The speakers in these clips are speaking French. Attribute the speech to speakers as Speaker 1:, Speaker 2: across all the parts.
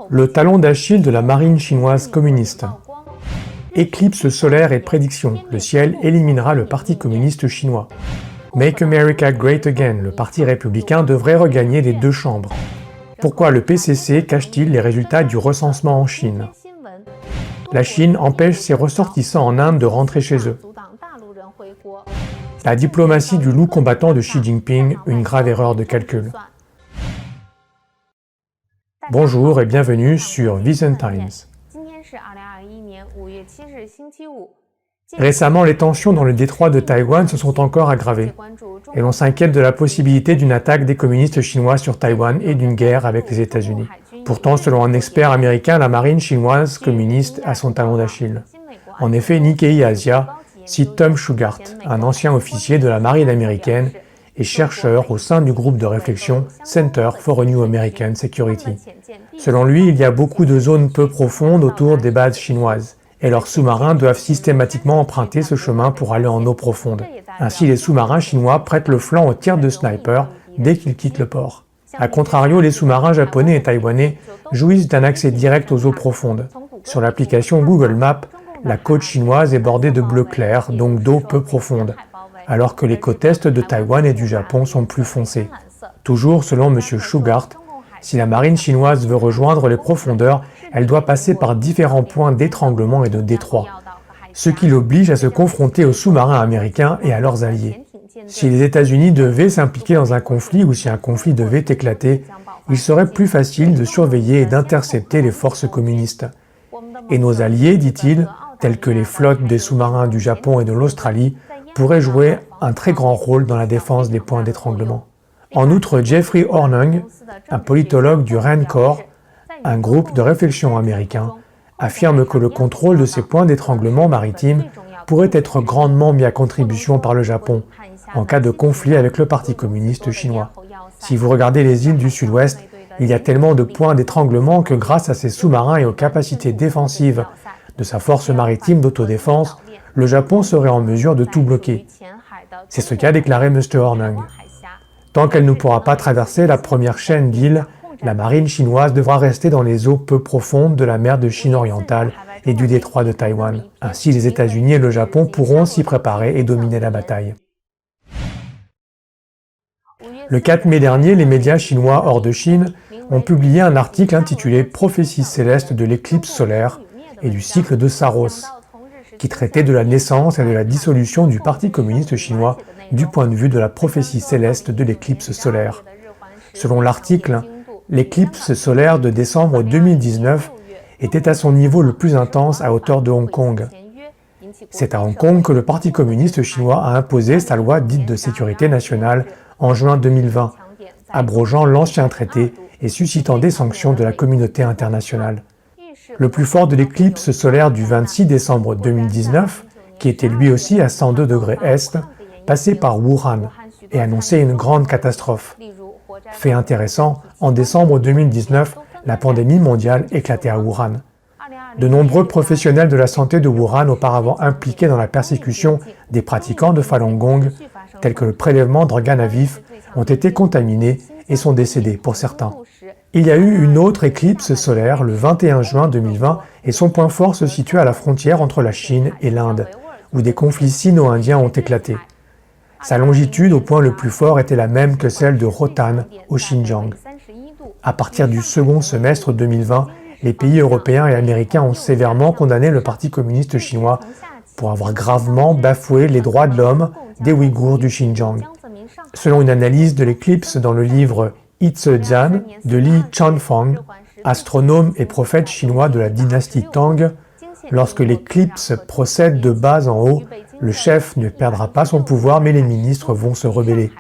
Speaker 1: Le talon d'Achille de la marine chinoise communiste. Éclipse solaire et prédiction, le ciel éliminera le Parti communiste chinois. Make America Great Again, le Parti républicain devrait regagner les 2 chambres. Pourquoi le PCC cache-t-il les résultats du recensement en Chine? La Chine empêche ses ressortissants en Inde de rentrer chez eux. La diplomatie du loup combattant de Xi Jinping, une grave erreur de calcul. Bonjour et bienvenue sur Vision Times. Récemment, les tensions dans le détroit de Taïwan se sont encore aggravées, et l'on s'inquiète de la possibilité d'une attaque des communistes chinois sur Taïwan et d'une guerre avec les États-Unis. Pourtant, selon un expert américain, la marine chinoise communiste a son talon d'Achille. En effet, Nikkei Asia cite Tom Shugart, un ancien officier de la marine américaine et chercheur au sein du groupe de réflexion Center for a New American Security. Selon lui, il y a beaucoup de zones peu profondes autour des bases chinoises, et leurs sous-marins doivent systématiquement emprunter ce chemin pour aller en eau profonde. Ainsi, les sous-marins chinois prêtent le flanc aux tirs de snipers dès qu'ils quittent le port. A contrario, les sous-marins japonais et taïwanais jouissent d'un accès direct aux eaux profondes. Sur l'application Google Maps, la côte chinoise est bordée de bleu clair, donc d'eau peu profonde, alors que les côtes est de Taïwan et du Japon sont plus foncées. Toujours selon M. Shugart, si la marine chinoise veut rejoindre les profondeurs, elle doit passer par différents points d'étranglement et de détroit, ce qui l'oblige à se confronter aux sous-marins américains et à leurs alliés. Si les États-Unis devaient s'impliquer dans un conflit ou si un conflit devait éclater, il serait plus facile de surveiller et d'intercepter les forces communistes. Et nos alliés, dit-il, tels que les flottes des sous-marins du Japon et de l'Australie, pourraient jouer un très grand rôle dans la défense des points d'étranglement. En outre, Jeffrey Hornung, un politologue du Rand Corps, un groupe de réflexion américain, affirme que le contrôle de ces points d'étranglement maritimes pourrait être grandement mis à contribution par le Japon en cas de conflit avec le Parti communiste chinois. Si vous regardez les îles du Sud-Ouest, il y a tellement de points d'étranglement que grâce à ses sous-marins et aux capacités défensives de sa force maritime d'autodéfense, le Japon serait en mesure de tout bloquer. C'est ce qu'a déclaré M. Hornung. Tant qu'elle ne pourra pas traverser la première chaîne d'îles, la marine chinoise devra rester dans les eaux peu profondes de la mer de Chine orientale et du détroit de Taïwan. Ainsi, les États-Unis et le Japon pourront s'y préparer et dominer la bataille. Le 4 mai dernier, les médias chinois hors de Chine ont publié un article intitulé « Prophétie céleste de l'éclipse solaire et du cycle de Saros », qui traitait de la naissance et de la dissolution du Parti communiste chinois du point de vue de la prophétie céleste de l'éclipse solaire. Selon l'article, l'éclipse solaire de décembre 2019 était à son niveau le plus intense à hauteur de Hong Kong. C'est à Hong Kong que le Parti communiste chinois a imposé sa loi dite de sécurité nationale en juin 2020, abrogeant l'ancien traité et suscitant des sanctions de la communauté internationale. Le plus fort de l'éclipse solaire du 26 décembre 2019, qui était lui aussi à 102 degrés est, passait par Wuhan et annonçait une grande catastrophe. Fait intéressant, en décembre 2019, la pandémie mondiale éclatait à Wuhan. De nombreux professionnels de la santé de Wuhan, auparavant impliqués dans la persécution des pratiquants de Falun Gong, tels que le prélèvement d'organes à vif, ont été contaminés et sont décédés pour certains. Il y a eu une autre éclipse solaire le 21 juin 2020 et son point fort se situe à la frontière entre la Chine et l'Inde, où des conflits sino-indiens ont éclaté. Sa longitude au point le plus fort était la même que celle de Rotan au Xinjiang. À partir du second semestre 2020, les pays européens et américains ont sévèrement condamné le Parti communiste chinois pour avoir gravement bafoué les droits de l'homme des Ouïghours du Xinjiang. Selon une analyse de l'éclipse dans le livre It's a Jian de Li Chanfang, astronome et prophète chinois de la dynastie Tang, lorsque l'éclipse procède de bas en haut, le chef ne perdra pas son pouvoir mais les ministres vont se rebeller.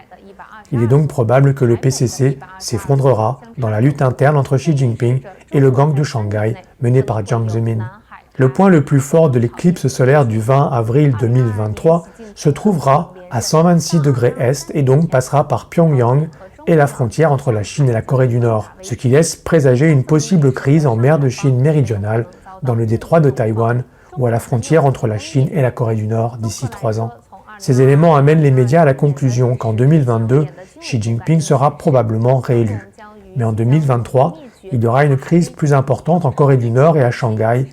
Speaker 1: Il est donc probable que le PCC s'effondrera dans la lutte interne entre Xi Jinping et le gang de Shanghai mené par Jiang Zemin. Le point le plus fort de l'éclipse solaire du 20 avril 2023 se trouvera à 126 degrés est et donc passera par Pyongyang et la frontière entre la Chine et la Corée du Nord, ce qui laisse présager une possible crise en mer de Chine méridionale, dans le détroit de Taïwan ou à la frontière entre la Chine et la Corée du Nord d'ici 3 ans. Ces éléments amènent les médias à la conclusion qu'en 2022, Xi Jinping sera probablement réélu. Mais en 2023, il y aura une crise plus importante en Corée du Nord et à Shanghai,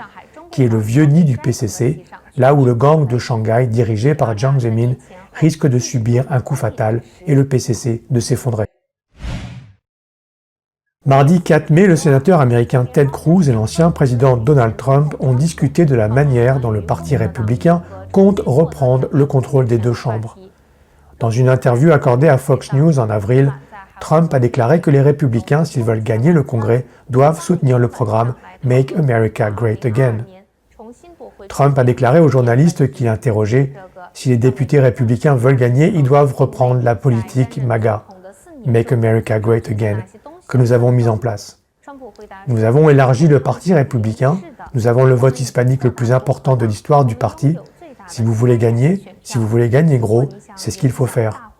Speaker 1: qui est le vieux nid du PCC, là où le gang de Shanghai, dirigé par Jiang Zemin, risque de subir un coup fatal et le PCC de s'effondrer. Mardi 4 mai, le sénateur américain Ted Cruz et l'ancien président Donald Trump ont discuté de la manière dont le Parti républicain compte reprendre le contrôle des deux chambres. Dans une interview accordée à Fox News en avril, Trump a déclaré que les républicains, s'ils veulent gagner le Congrès, doivent soutenir le programme Make America Great Again. Trump a déclaré aux journalistes qui l'interrogeaient « Si les députés républicains veulent gagner, ils doivent reprendre la politique MAGA, Make America Great Again, que nous avons mise en place. Nous avons élargi le Parti républicain, nous avons le vote hispanique le plus important de l'histoire du parti. Si vous voulez gagner gros, c'est ce qu'il faut faire. »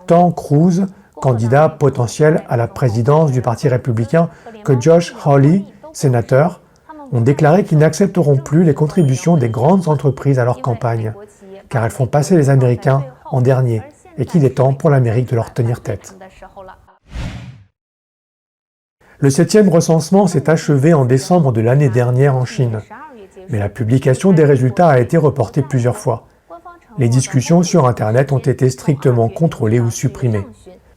Speaker 1: Tant Cruz, candidat potentiel à la présidence du Parti républicain, que Josh Hawley, sénateur, ont déclaré qu'ils n'accepteront plus les contributions des grandes entreprises à leur campagne, car elles font passer les Américains en dernier, et qu'il est temps pour l'Amérique de leur tenir tête. Le 7e recensement s'est achevé en décembre de l'année dernière en Chine, mais la publication des résultats a été reportée plusieurs fois. Les discussions sur Internet ont été strictement contrôlées ou supprimées.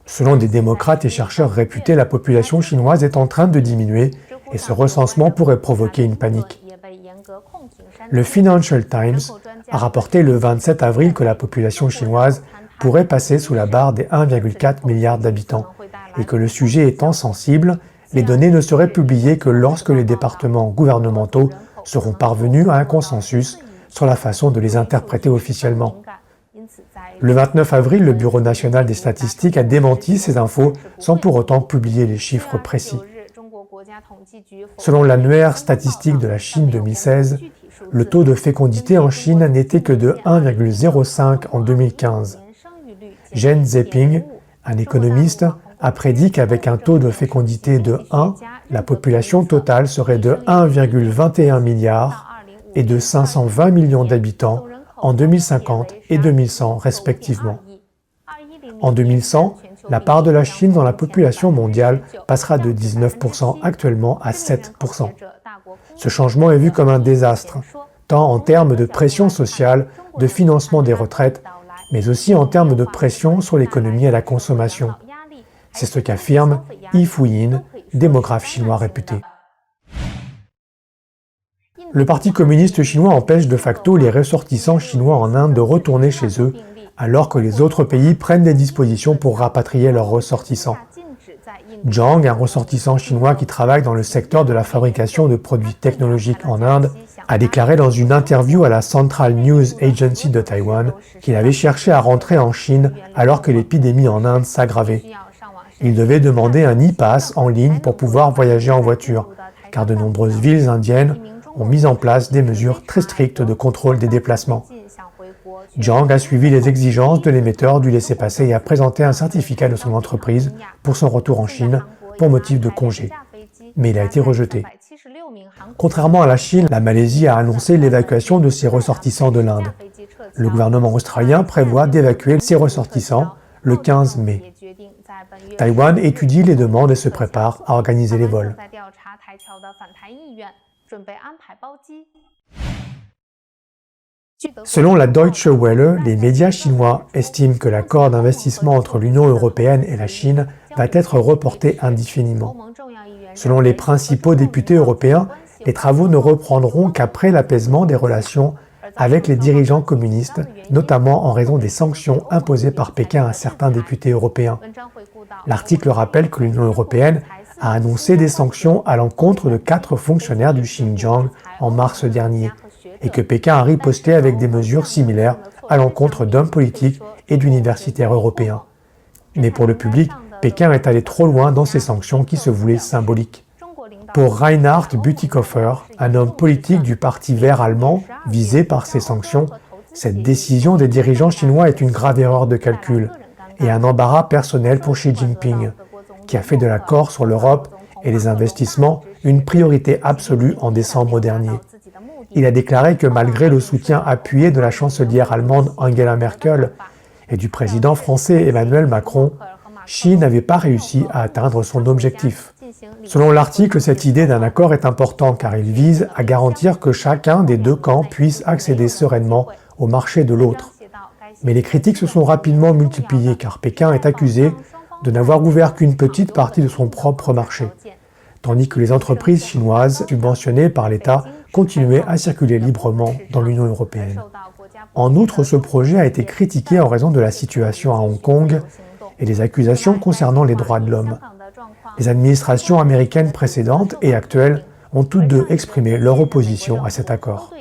Speaker 1: Selon des démocrates et chercheurs réputés, la population chinoise est en train de diminuer et ce recensement pourrait provoquer une panique. Le Financial Times a rapporté le 27 avril que la population chinoise pourrait passer sous la barre des 1,4 milliard d'habitants et que le sujet étant sensible, les données ne seraient publiées que lorsque les départements gouvernementaux seront parvenus à un consensus sur la façon de les interpréter officiellement. Le 29 avril, le Bureau national des statistiques a démenti ces infos sans pour autant publier les chiffres précis. Selon l'annuaire statistique de la Chine 2016, le taux de fécondité en Chine n'était que de 1,05 en 2015. Zhen Zeping, un économiste, a prédit qu'avec un taux de fécondité de 1, la population totale serait de 1,21 milliard et de 520 millions d'habitants en 2050 et 2100 respectivement. En 2100, la part de la Chine dans la population mondiale passera de 19% actuellement à 7%. Ce changement est vu comme un désastre, tant en termes de pression sociale, de financement des retraites, mais aussi en termes de pression sur l'économie et la consommation. C'est ce qu'affirme Yi Fuyin, démographe chinois réputé. Le Parti communiste chinois empêche de facto les ressortissants chinois en Inde de retourner chez eux, alors que les autres pays prennent des dispositions pour rapatrier leurs ressortissants. Zhang, un ressortissant chinois qui travaille dans le secteur de la fabrication de produits technologiques en Inde, a déclaré dans une interview à la Central News Agency de Taïwan qu'il avait cherché à rentrer en Chine alors que l'épidémie en Inde s'aggravait. Il devait demander un e-pass en ligne pour pouvoir voyager en voiture, car de nombreuses villes indiennes ont mis en place des mesures très strictes de contrôle des déplacements. Zhang a suivi les exigences de l'émetteur du laissez-passer et a présenté un certificat de son entreprise pour son retour en Chine pour motif de congé, mais il a été rejeté. Contrairement à la Chine, la Malaisie a annoncé l'évacuation de ses ressortissants de l'Inde. Le gouvernement australien prévoit d'évacuer ses ressortissants le 15 mai. Taïwan étudie les demandes et se prépare à organiser les vols. Selon la Deutsche Welle, les médias chinois estiment que l'accord d'investissement entre l'Union européenne et la Chine va être reporté indéfiniment. Selon les principaux députés européens, les travaux ne reprendront qu'après l'apaisement des relations avec les dirigeants communistes, notamment en raison des sanctions imposées par Pékin à certains députés européens. L'article rappelle que l'Union européenne a annoncé des sanctions à l'encontre de 4 fonctionnaires du Xinjiang en mars dernier, et que Pékin a riposté avec des mesures similaires à l'encontre d'hommes politiques et d'universitaires européens. Mais pour le public, Pékin est allé trop loin dans ses sanctions qui se voulaient symboliques. Pour Reinhard Bütikofer, un homme politique du Parti vert allemand visé par ces sanctions, cette décision des dirigeants chinois est une grave erreur de calcul et un embarras personnel pour Xi Jinping, qui a fait de l'accord sur l'Europe et les investissements une priorité absolue en décembre dernier. Il a déclaré que malgré le soutien appuyé de la chancelière allemande Angela Merkel et du président français Emmanuel Macron, Xi n'avait pas réussi à atteindre son objectif. Selon l'article, cette idée d'un accord est importante car il vise à garantir que chacun des deux camps puisse accéder sereinement au marché de l'autre. Mais les critiques se sont rapidement multipliées car Pékin est accusé de n'avoir ouvert qu'une petite partie de son propre marché, tandis que les entreprises chinoises subventionnées par l'État continuaient à circuler librement dans l'Union européenne. En outre, ce projet a été critiqué en raison de la situation à Hong Kong et des accusations concernant les droits de l'homme. Les administrations américaines précédentes et actuelles ont toutes deux exprimé leur opposition à cet accord.